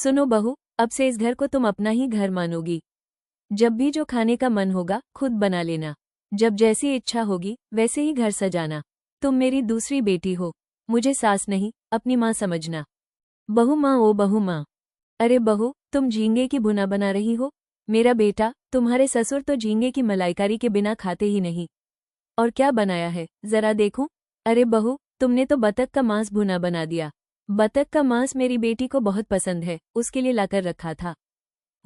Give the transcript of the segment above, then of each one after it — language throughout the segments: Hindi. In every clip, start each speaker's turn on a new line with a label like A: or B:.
A: सुनो बहू, अब से इस घर को तुम अपना ही घर मानोगी। जब भी जो खाने का मन होगा खुद बना लेना। जब जैसी इच्छा होगी वैसे ही घर सजाना। तुम मेरी दूसरी बेटी हो, मुझे सास नहीं अपनी माँ समझना। बहू माँ ओ बहू माँ। अरे बहू, तुम झींगे की भुना बना रही हो? मेरा बेटा, तुम्हारे ससुर तो झींगे की मलाइकारी के बिना खाते ही नहीं। और क्या बनाया है, जरा देखूं। अरे बहू, तुमने तो बतख का मांस भुना बना दिया। बतख का मांस मेरी बेटी को बहुत पसंद है, उसके लिए लाकर रखा था।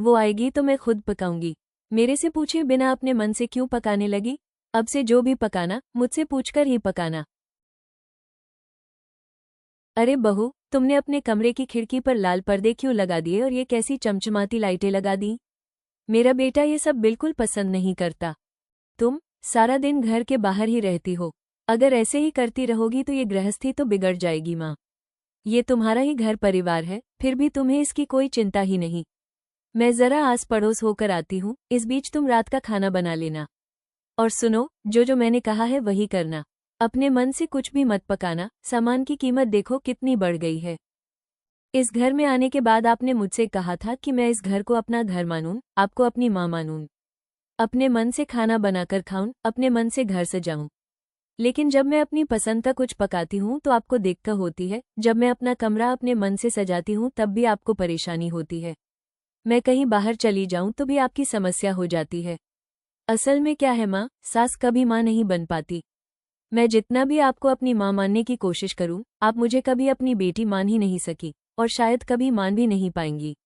A: वो आएगी तो मैं खुद पकाऊंगी। मेरे से पूछे बिना अपने मन से क्यों पकाने लगी? अब से जो भी पकाना मुझसे पूछकर ही पकाना। अरे बहू, तुमने अपने कमरे की खिड़की पर लाल पर्दे क्यों लगा दिए और ये कैसी चमचमाती लाइटें लगा दी? मेरा बेटा ये सब बिल्कुल पसंद नहीं करता। तुम सारा दिन घर के बाहर ही रहती हो। अगर ऐसे ही करती रहोगी तो ये गृहस्थी तो बिगड़ जाएगी माँ। ये तुम्हारा ही घर परिवार है, फिर भी तुम्हें इसकी कोई चिंता ही नहीं। मैं जरा आस पड़ोस होकर आती हूँ, इस बीच तुम रात का खाना बना लेना। और सुनो, जो जो मैंने कहा है वही करना। अपने मन से कुछ भी मत पकाना, सामान की कीमत देखो कितनी बढ़ गई है। इस घर में आने के बाद आपने मुझसे कहा था कि मैं इस घर को अपना घर मानूं, आपको अपनी माँ मानूं। अपने मन से खाना बनाकर खाऊं, अपने मन से घर सजाऊं। लेकिन जब मैं अपनी पसंद का कुछ पकाती हूँ तो आपको दिक्कत होती है, जब मैं अपना कमरा अपने मन से सजाती हूँ तब भी आपको परेशानी होती है। मैं कहीं बाहर चली जाऊं तो भी आपकी समस्या हो जाती है। असल में क्या है माँ, सास कभी माँ नहीं बन पाती। मैं जितना भी आपको अपनी माँ मानने की कोशिश करूं, आप मुझे कभी अपनी बेटी मान ही नहीं सकी, और शायद कभी मान भी नहीं पाएंगी।